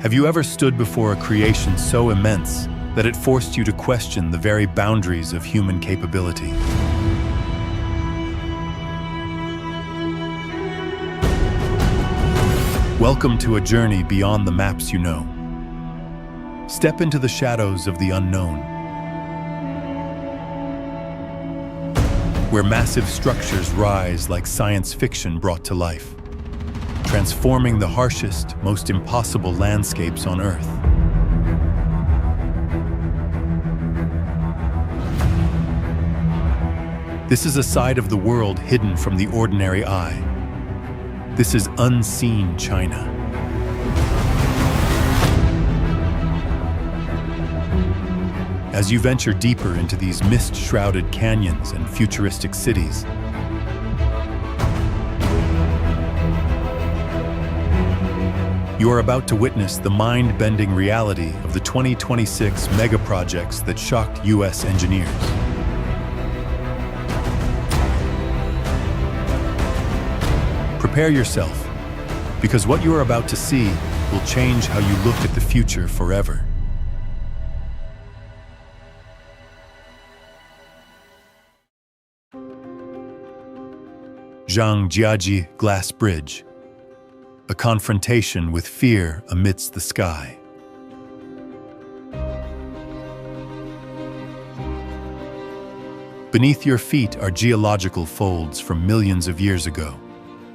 Have you ever stood before a creation so immense that it forced you to question the very boundaries of human capability? Welcome to a journey beyond the maps you know. Step into the shadows of the unknown, where massive structures rise like science fiction brought to life, transforming the harshest, most impossible landscapes on Earth. This is a side of the world hidden from the ordinary eye. This is unseen China. As you venture deeper into these mist-shrouded canyons and futuristic cities, you are about to witness the mind-bending reality of the 2026 mega-projects that shocked U.S. engineers. Prepare yourself, because what you are about to see will change how you look at the future forever. Zhangjiajie Glass Bridge, a confrontation with fear amidst the sky. Beneath your feet are geological folds from millions of years ago,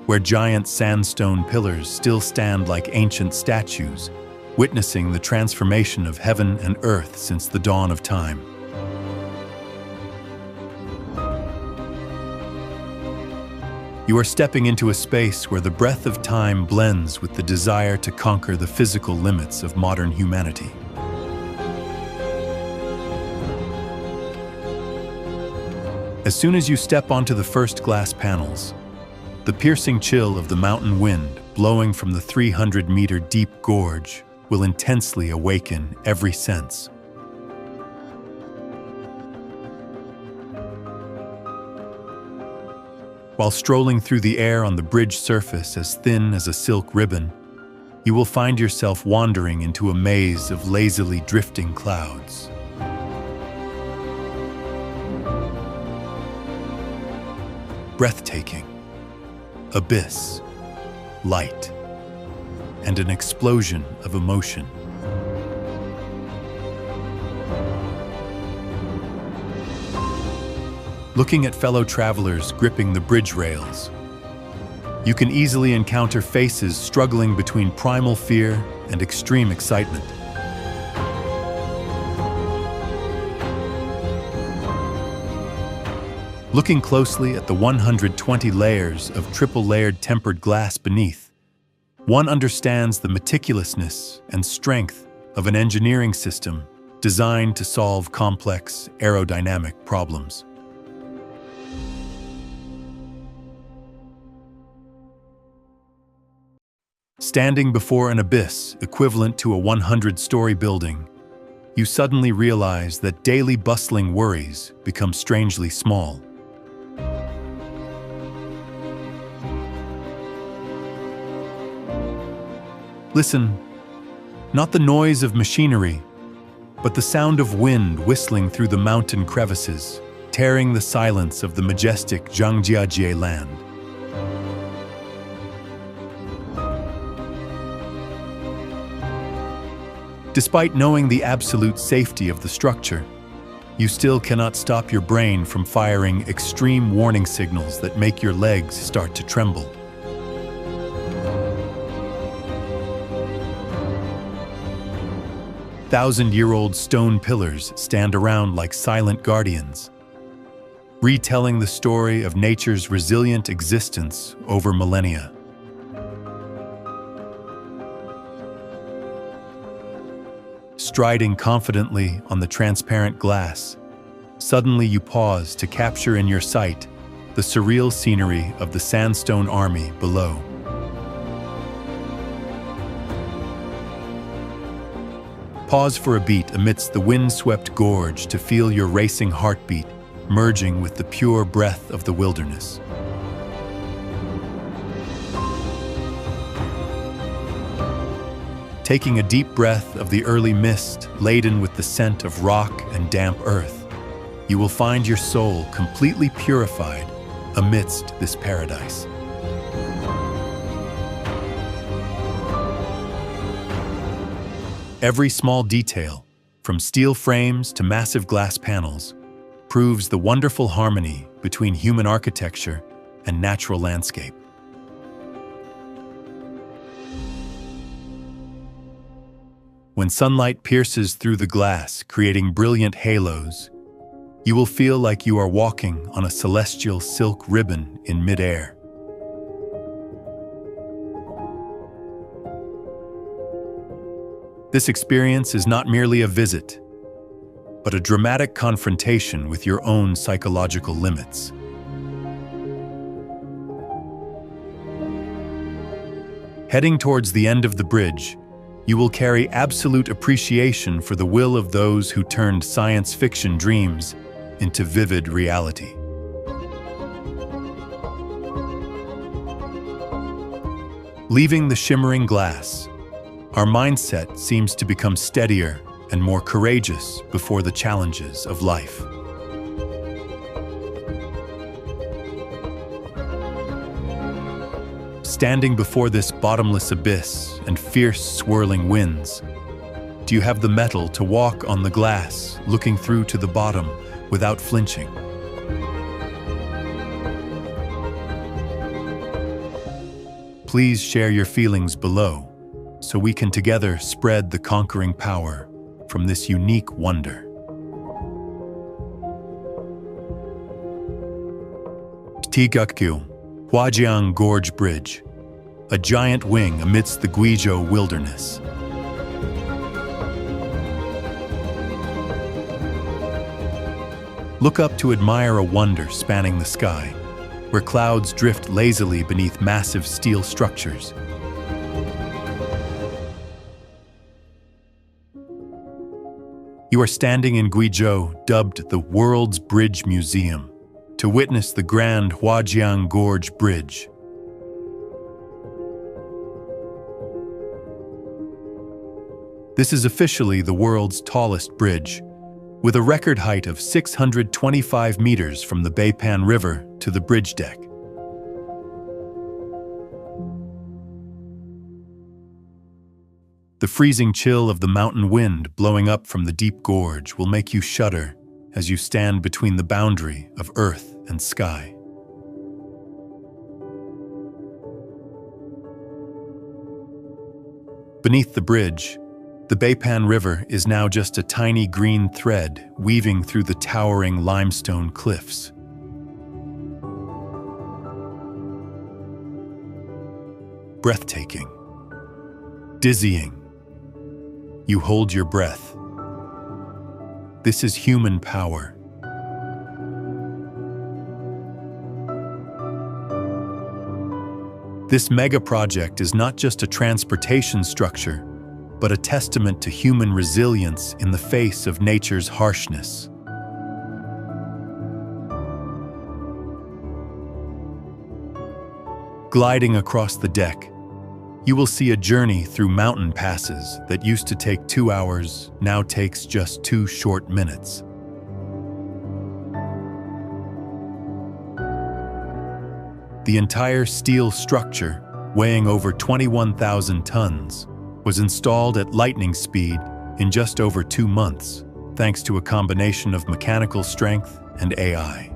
where giant sandstone pillars still stand like ancient statues, witnessing the transformation of heaven and earth since the dawn of time. You are stepping into a space where the breath of time blends with the desire to conquer the physical limits of modern humanity. As soon as you step onto the first glass panels, the piercing chill of the mountain wind blowing from the 300-meter deep gorge will intensely awaken every sense. While strolling through the air on the bridge surface as thin as a silk ribbon, you will find yourself wandering into a maze of lazily drifting clouds. Breathtaking, abyss, light, and an explosion of emotion. Looking at fellow travelers gripping the bridge rails, you can easily encounter faces struggling between primal fear and extreme excitement. Looking closely at the 120 layers of triple-layered tempered glass beneath, one understands the meticulousness and strength of an engineering system designed to solve complex aerodynamic problems. Standing before an abyss equivalent to a 100-story building, you suddenly realize that daily bustling worries become strangely small. Listen, not the noise of machinery, but the sound of wind whistling through the mountain crevices, tearing the silence of the majestic Zhangjiajie land. Despite knowing the absolute safety of the structure, you still cannot stop your brain from firing extreme warning signals that make your legs start to tremble. Thousand-year-old stone pillars stand around like silent guardians, retelling the story of nature's resilient existence over millennia. Striding confidently on the transparent glass, suddenly you pause to capture in your sight the surreal scenery of the sandstone army below. Pause for a beat amidst the wind-swept gorge to feel your racing heartbeat merging with the pure breath of the wilderness. Taking a deep breath of the early mist laden with the scent of rock and damp earth, you will find your soul completely purified amidst this paradise. Every small detail, from steel frames to massive glass panels, proves the wonderful harmony between human architecture and natural landscape. When sunlight pierces through the glass, creating brilliant halos, you will feel like you are walking on a celestial silk ribbon in midair. This experience is not merely a visit, but a dramatic confrontation with your own psychological limits. Heading towards the end of the bridge, you will carry absolute appreciation for the will of those who turned science fiction dreams into vivid reality. Leaving the shimmering glass, our mindset seems to become steadier and more courageous before the challenges of life. Standing before this bottomless abyss and fierce swirling winds, do you have the mettle to walk on the glass, looking through to the bottom without flinching? Please share your feelings below, so we can together spread the conquering power from this unique wonder. Tigakgyu, Huajiang Gorge Bridge, a giant wing amidst the Guizhou wilderness. Look up to admire a wonder spanning the sky, where clouds drift lazily beneath massive steel structures. You are standing in Guizhou, dubbed the World's Bridge Museum, to witness the grand Huajiang Gorge Bridge. This is officially the world's tallest bridge, with a record height of 625 meters from the Beipan River to the bridge deck. The freezing chill of the mountain wind blowing up from the deep gorge will make you shudder as you stand between the boundary of earth and sky. Beneath the bridge, the Beipan River is now just a tiny green thread weaving through the towering limestone cliffs. Breathtaking, dizzying. You hold your breath. This is human power. This mega project is not just a transportation structure, but a testament to human resilience in the face of nature's harshness. Gliding across the deck, you will see a journey through mountain passes that used to take 2 hours now takes just 2 short minutes. The entire steel structure, weighing over 21,000 tons, was installed at lightning speed in just over 2 months, thanks to a combination of mechanical strength and AI.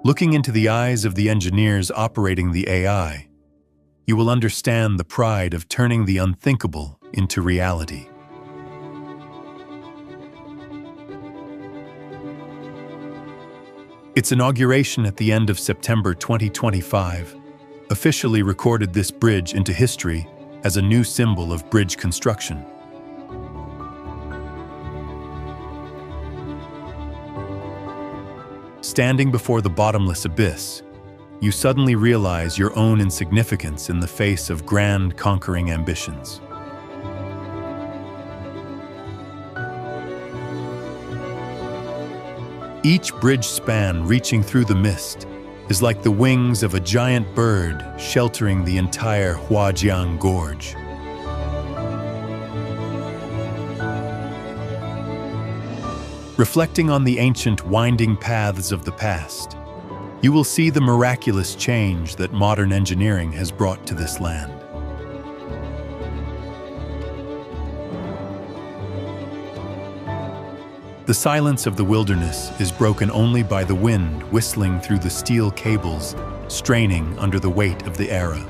Looking into the eyes of the engineers operating the AI, you will understand the pride of turning the unthinkable into reality. Its inauguration at the end of September 2025 officially recorded this bridge into history as a new symbol of bridge construction. Standing before the bottomless abyss, you suddenly realize your own insignificance in the face of grand, conquering ambitions. Each bridge span reaching through the mist is like the wings of a giant bird sheltering the entire Huajiang Gorge. Reflecting on the ancient winding paths of the past, you will see the miraculous change that modern engineering has brought to this land. The silence of the wilderness is broken only by the wind whistling through the steel cables, straining under the weight of the era.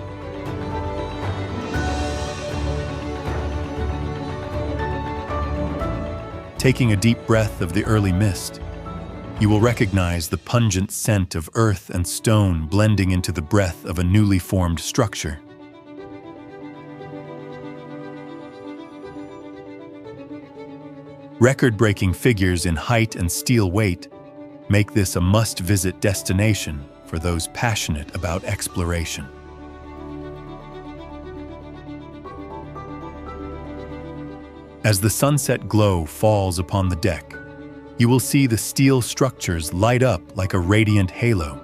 Taking a deep breath of the early mist, you will recognize the pungent scent of earth and stone blending into the breath of a newly formed structure. Record-breaking figures in height and steel weight make this a must-visit destination for those passionate about exploration. As the sunset glow falls upon the deck, you will see the steel structures light up like a radiant halo.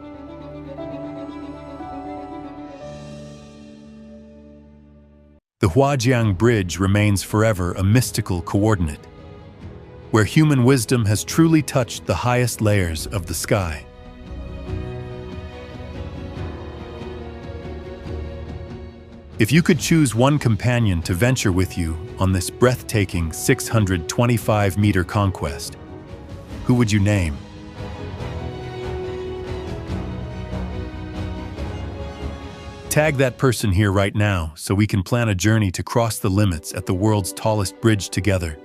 The Huajiang Bridge remains forever a mystical coordinate, where human wisdom has truly touched the highest layers of the sky. If you could choose one companion to venture with you on this breathtaking 625-meter conquest, who would you name? Tag that person here right now so we can plan a journey to cross the limits at the world's tallest bridge together.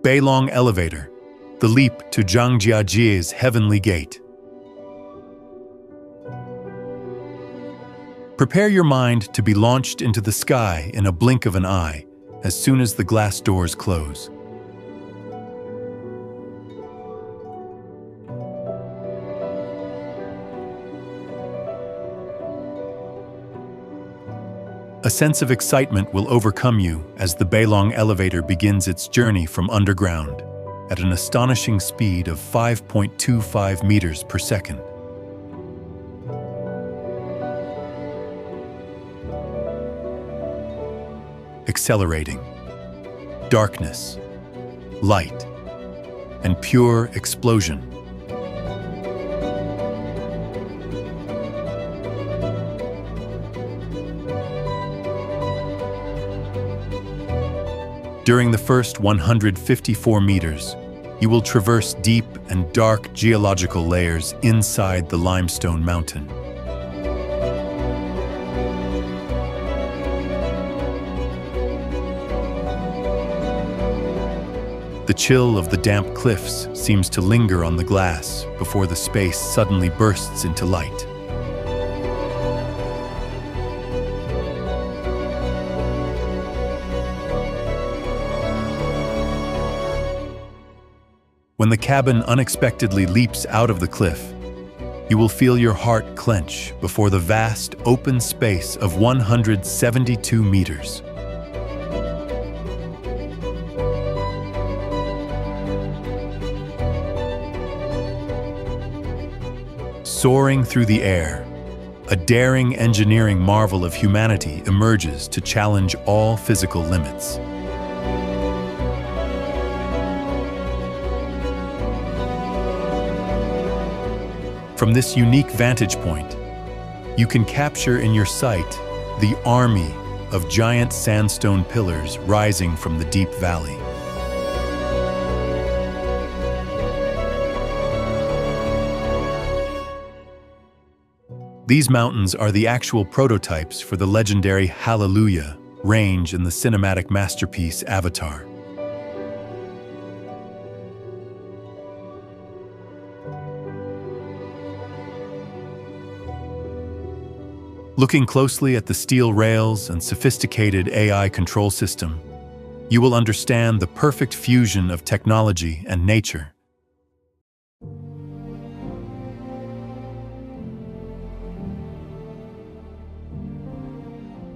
Beilong Elevator, the leap to Zhangjiajie's heavenly gate. Prepare your mind to be launched into the sky in a blink of an eye as soon as the glass doors close. A sense of excitement will overcome you as the Beilong Elevator begins its journey from underground at an astonishing speed of 5.25 meters per second. Accelerating. Darkness, light, and pure explosion. During the first 154 meters, you will traverse deep and dark geological layers inside the limestone mountain. The chill of the damp cliffs seems to linger on the glass before the space suddenly bursts into light. When the cabin unexpectedly leaps out of the cliff, you will feel your heart clench before the vast open space of 172 meters. Soaring through the air, a daring engineering marvel of humanity emerges to challenge all physical limits. From this unique vantage point, you can capture in your sight the army of giant sandstone pillars rising from the deep valley. These mountains are the actual prototypes for the legendary Hallelujah range in the cinematic masterpiece Avatar. Looking closely at the steel rails and sophisticated AI control system, you will understand the perfect fusion of technology and nature.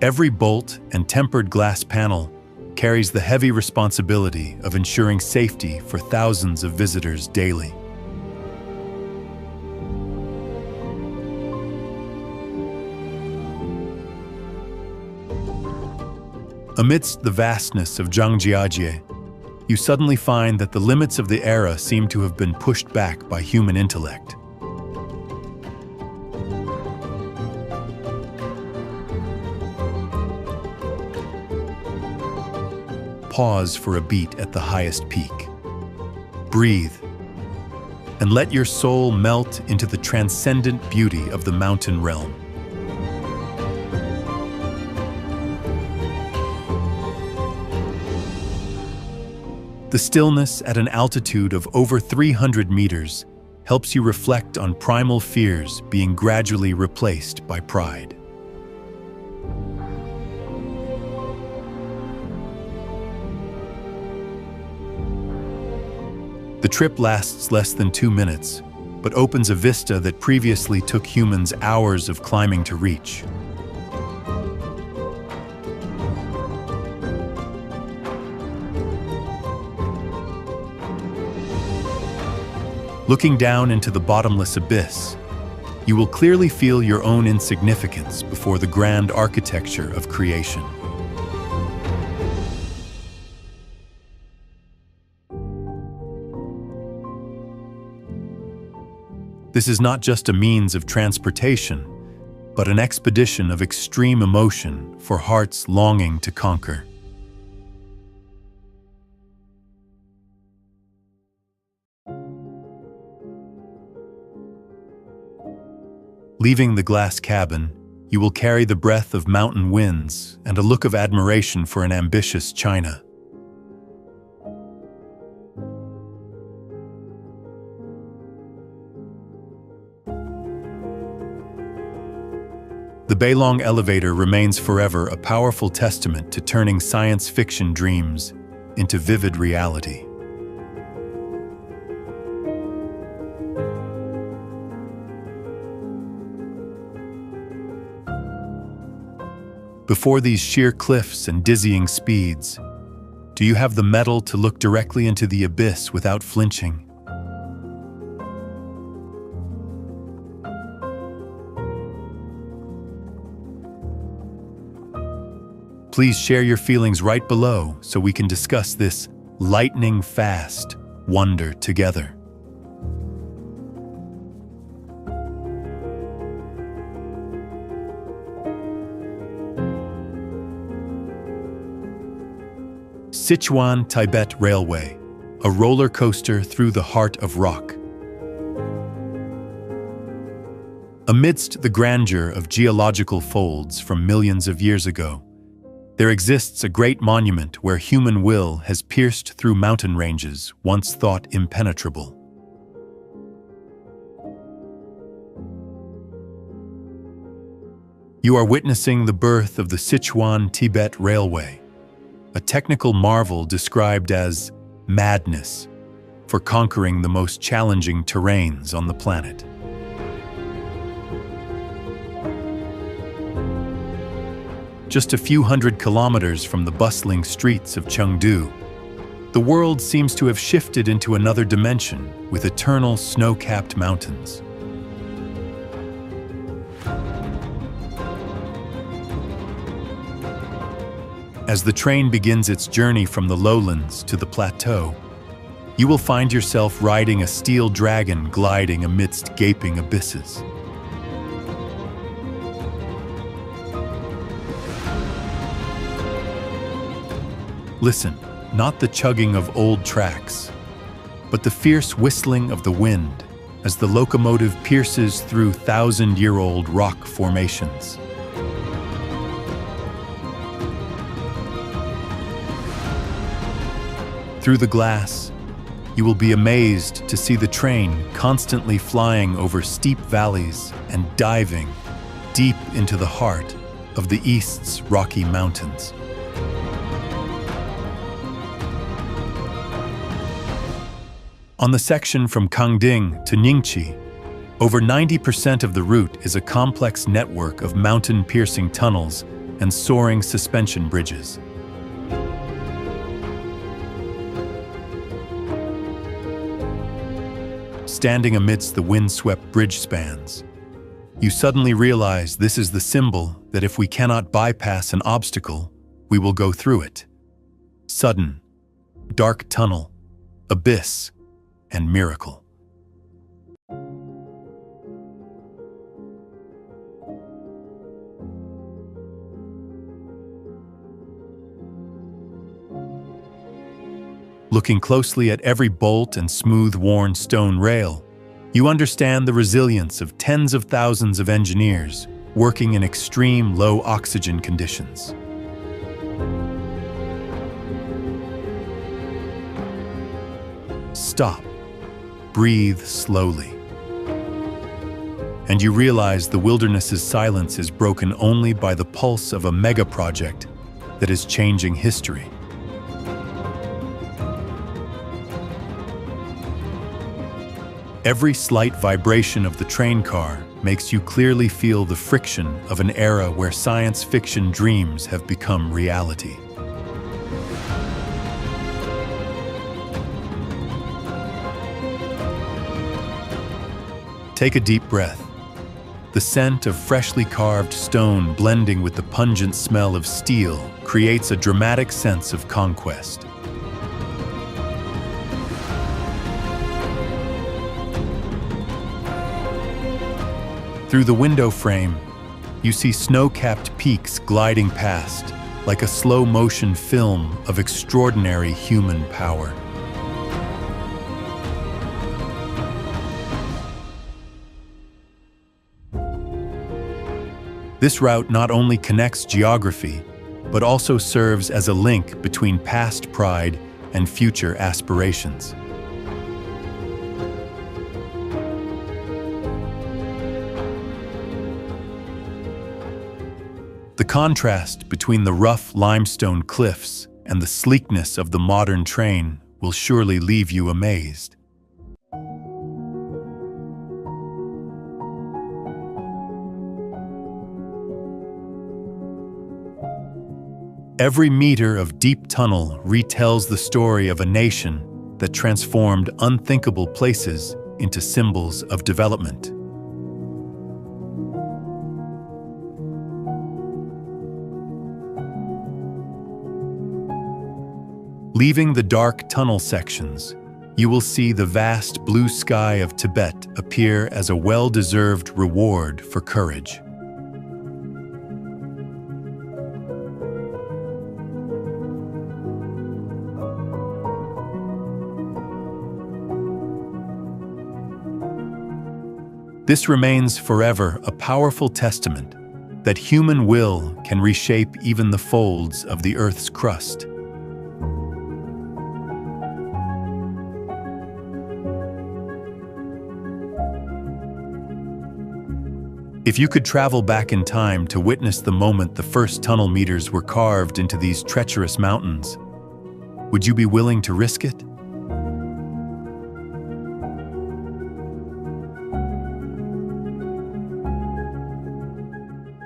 Every bolt and tempered glass panel carries the heavy responsibility of ensuring safety for thousands of visitors daily. Amidst the vastness of Zhangjiajie, you suddenly find that the limits of the era seem to have been pushed back by human intellect. Pause for a beat at the highest peak. Breathe, and let your soul melt into the transcendent beauty of the mountain realm. The stillness at an altitude of over 300 meters helps you reflect on primal fears being gradually replaced by pride. The trip lasts less than 2 minutes, but opens a vista that previously took humans hours of climbing to reach. Looking down into the bottomless abyss, you will clearly feel your own insignificance before the grand architecture of creation. This is not just a means of transportation, but an expedition of extreme emotion for hearts longing to conquer. Leaving the glass cabin, you will carry the breath of mountain winds and a look of admiration for an ambitious China. The Beilong elevator remains forever a powerful testament to turning science fiction dreams into vivid reality. Before these sheer cliffs and dizzying speeds, do you have the mettle to look directly into the abyss without flinching? Please share your feelings right below so we can discuss this lightning-fast wonder together. Sichuan-Tibet Railway, a roller coaster through the heart of rock. Amidst the grandeur of geological folds from millions of years ago, there exists a great monument where human will has pierced through mountain ranges once thought impenetrable. You are witnessing the birth of the Sichuan-Tibet Railway, a technical marvel described as madness for conquering the most challenging terrains on the planet. Just a few hundred kilometers from the bustling streets of Chengdu, the world seems to have shifted into another dimension with eternal snow-capped mountains. As the train begins its journey from the lowlands to the plateau, you will find yourself riding a steel dragon gliding amidst gaping abysses. Listen, not the chugging of old tracks, but the fierce whistling of the wind as the locomotive pierces through thousand-year-old rock formations. Through the glass, you will be amazed to see the train constantly flying over steep valleys and diving deep into the heart of the East's Rocky Mountains. On the section from Kangding to Ningqi, over 90% of the route is a complex network of mountain-piercing tunnels and soaring suspension bridges. Standing amidst the wind-swept bridge spans, you suddenly realize this is the symbol that if we cannot bypass an obstacle, we will go through it. Sudden, dark tunnel, abyss, and miracle. Looking closely at every bolt and smooth-worn stone rail, you understand the resilience of tens of thousands of engineers working in extreme low-oxygen conditions. Stop. Breathe slowly. And you realize the wilderness's silence is broken only by the pulse of a mega-project that is changing history. Every slight vibration of the train car makes you clearly feel the friction of an era where science fiction dreams have become reality. Take a deep breath. The scent of freshly carved stone blending with the pungent smell of steel creates a dramatic sense of conquest. Through the window frame, you see snow-capped peaks gliding past, like a slow-motion film of extraordinary human power. This route not only connects geography, but also serves as a link between past pride and future aspirations. The contrast between the rough limestone cliffs and the sleekness of the modern train will surely leave you amazed. Every meter of deep tunnel retells the story of a nation that transformed unthinkable places into symbols of development. Leaving the dark tunnel sections, you will see the vast blue sky of Tibet appear as a well-deserved reward for courage. This remains forever a powerful testament that human will can reshape even the folds of the Earth's crust. If you could travel back in time to witness the moment the first tunnel meters were carved into these treacherous mountains, would you be willing to risk it?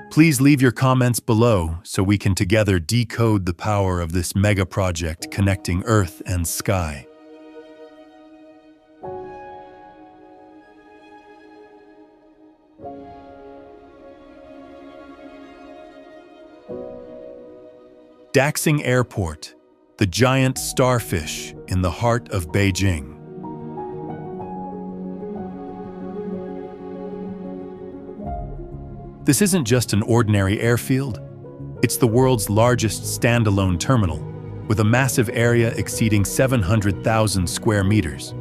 Please leave your comments below so we can together decode the power of this mega project connecting Earth and sky. Daxing Airport, the giant starfish in the heart of Beijing. This isn't just an ordinary airfield. It's the world's largest standalone terminal, with a massive area exceeding 700,000 square meters.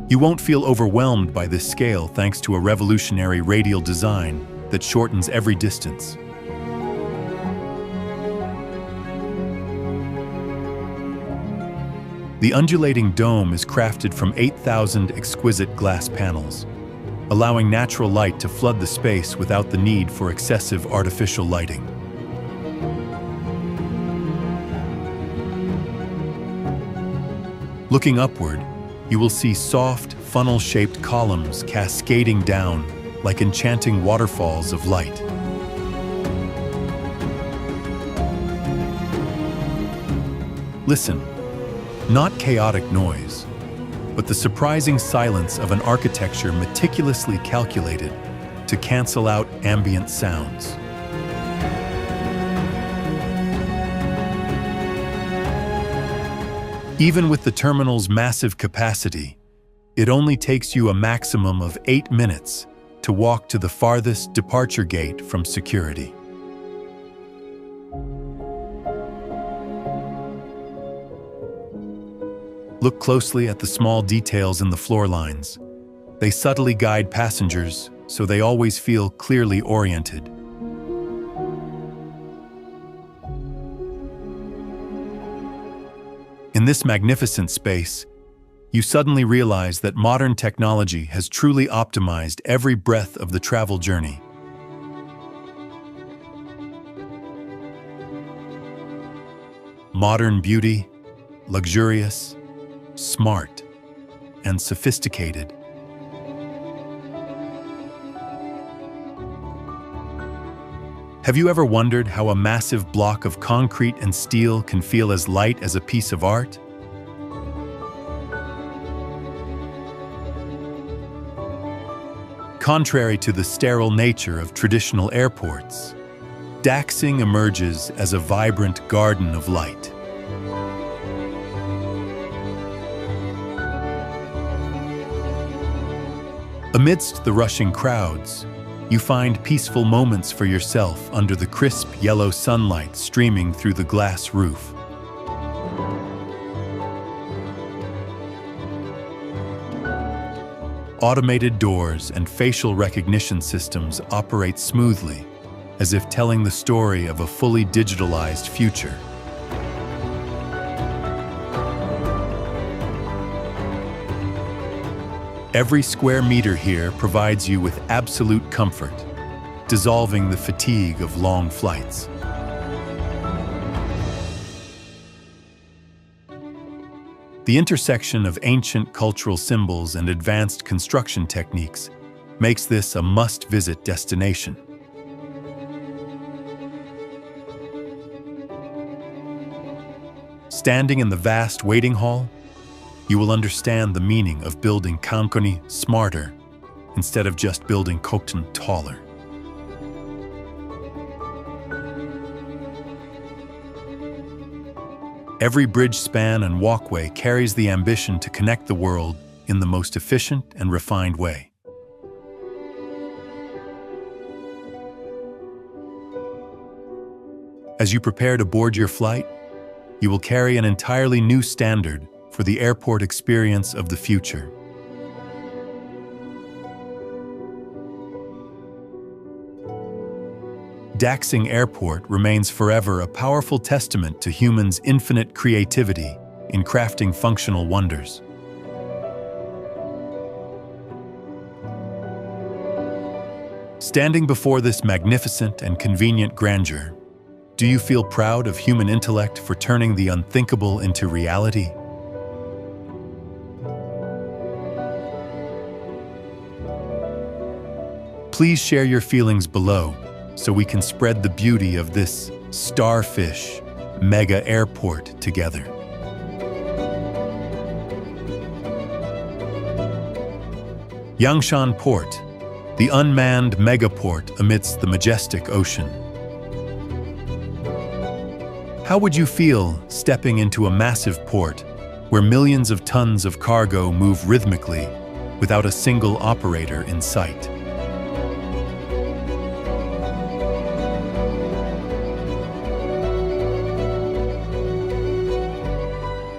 You won't feel overwhelmed by this scale thanks to a revolutionary radial design that shortens every distance. The undulating dome is crafted from 8,000 exquisite glass panels, allowing natural light to flood the space without the need for excessive artificial lighting. Looking upward, you will see soft, funnel-shaped columns cascading down like enchanting waterfalls of light. Listen, not chaotic noise, but the surprising silence of an architecture meticulously calculated to cancel out ambient sounds. Even with the terminal's massive capacity, it only takes you a maximum of 8 minutes to walk to the farthest departure gate from security. Look closely at the small details in the floor lines. They subtly guide passengers, so they always feel clearly oriented. In this magnificent space, you suddenly realize that modern technology has truly optimized every breath of the travel journey. Modern beauty, luxurious, smart, and sophisticated. Have you ever wondered how a massive block of concrete and steel can feel as light as a piece of art? Contrary to the sterile nature of traditional airports, Daxing emerges as a vibrant garden of light. Amidst the rushing crowds, you find peaceful moments for yourself under the crisp yellow sunlight streaming through the glass roof. Automated doors and facial recognition systems operate smoothly, as if telling the story of a fully digitalized future. Every square meter here provides you with absolute comfort, dissolving the fatigue of long flights. The intersection of ancient cultural symbols and advanced construction techniques makes this a must-visit destination. Standing in the vast waiting hall, you will understand the meaning of building Kankuni smarter instead of just building Kokten taller. Every bridge span and walkway carries the ambition to connect the world in the most efficient and refined way. As you prepare to board your flight, you will carry an entirely new standard for the airport experience of the future. Daxing Airport remains forever a powerful testament to humans' infinite creativity in crafting functional wonders. Standing before this magnificent and convenient grandeur, do you feel proud of human intellect for turning the unthinkable into reality? Please share your feelings below so we can spread the beauty of this starfish mega airport together. Yangshan Port, the unmanned megaport amidst the majestic ocean. How would you feel stepping into a massive port where millions of tons of cargo move rhythmically without a single operator in sight?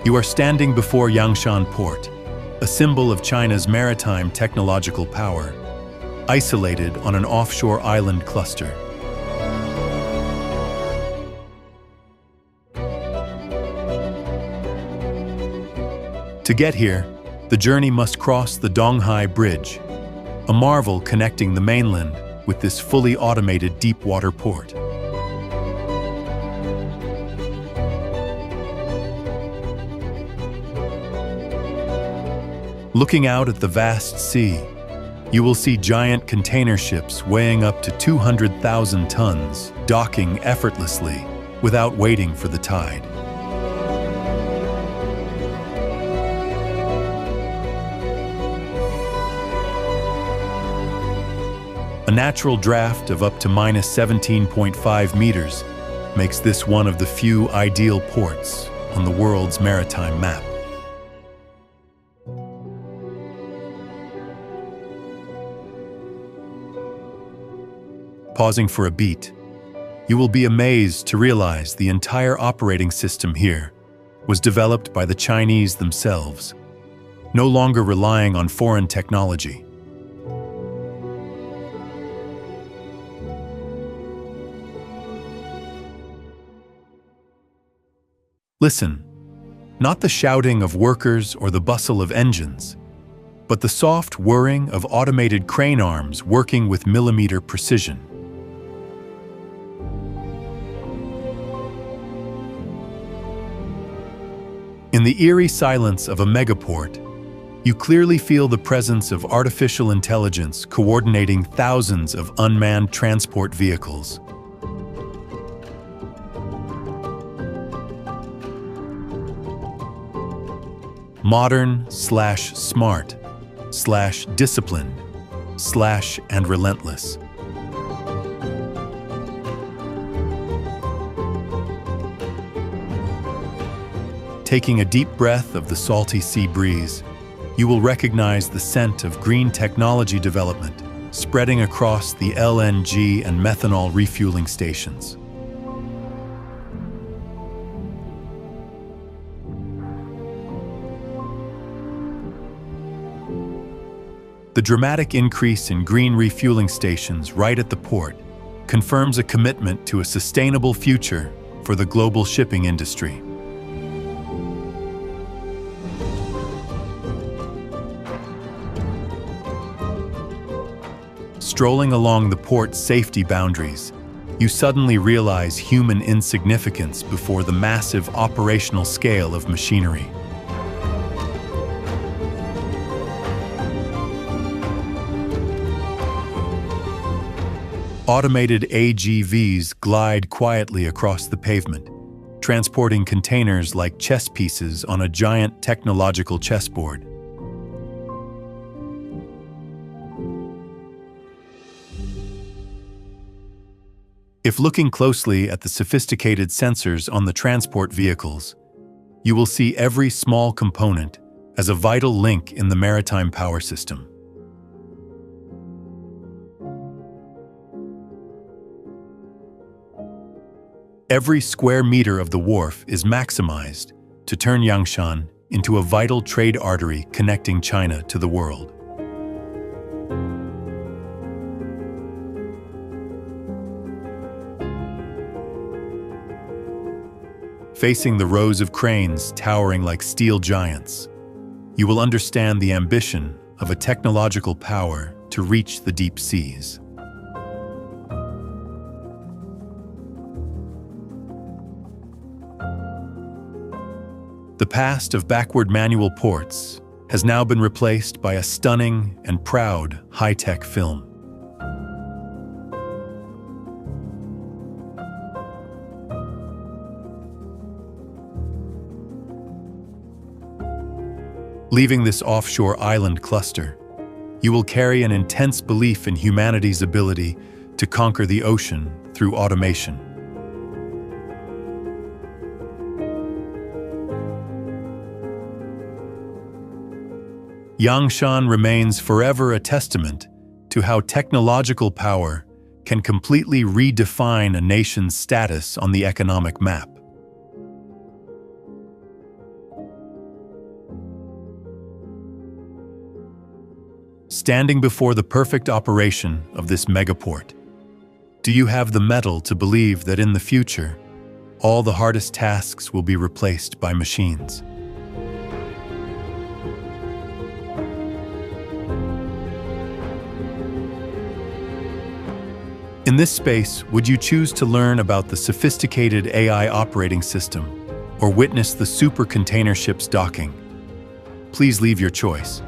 You are standing before Yangshan Port, a symbol of China's maritime technological power, isolated on an offshore island cluster. To get here, the journey must cross the Donghai Bridge, a marvel connecting the mainland with this fully automated deep-water port. Looking out at the vast sea, you will see giant container ships weighing up to 200,000 tons docking effortlessly without waiting for the tide. A natural draft of up to minus 17.5 meters makes this one of the few ideal ports on the world's maritime map. Pausing for a beat, you will be amazed to realize the entire operating system here was developed by the Chinese themselves, no longer relying on foreign technology. Listen, not the shouting of workers or the bustle of engines, but the soft whirring of automated crane arms working with millimeter precision. In the eerie silence of a megaport, you clearly feel the presence of artificial intelligence coordinating thousands of unmanned transport vehicles. Modern/smart/disciplined/and relentless. Taking a deep breath of the salty sea breeze, you will recognize the scent of green technology development spreading across the LNG and methanol refueling stations. The dramatic increase in green refueling stations right at the port confirms a commitment to a sustainable future for the global shipping industry. Strolling along the port's safety boundaries, you suddenly realize human insignificance before the massive operational scale of machinery. Automated AGVs glide quietly across the pavement, transporting containers like chess pieces on a giant technological chessboard. If looking closely at the sophisticated sensors on the transport vehicles, you will see every small component as a vital link in the maritime power system. Every square meter of the wharf is maximized to turn Yangshan into a vital trade artery connecting China to the world. Facing the rows of cranes towering like steel giants, you will understand the ambition of a technological power to reach the deep seas. The past of backward manual ports has now been replaced by a stunning and proud high-tech film. Leaving this offshore island cluster, you will carry an intense belief in humanity's ability to conquer the ocean through automation. Yangshan remains forever a testament to how technological power can completely redefine a nation's status on the economic map. Standing before the perfect operation of this megaport, do you have the mettle to believe that in the future, all the hardest tasks will be replaced by machines? In this space, would you choose to learn about the sophisticated AI operating system or witness the super container ship's docking? Please leave your choice.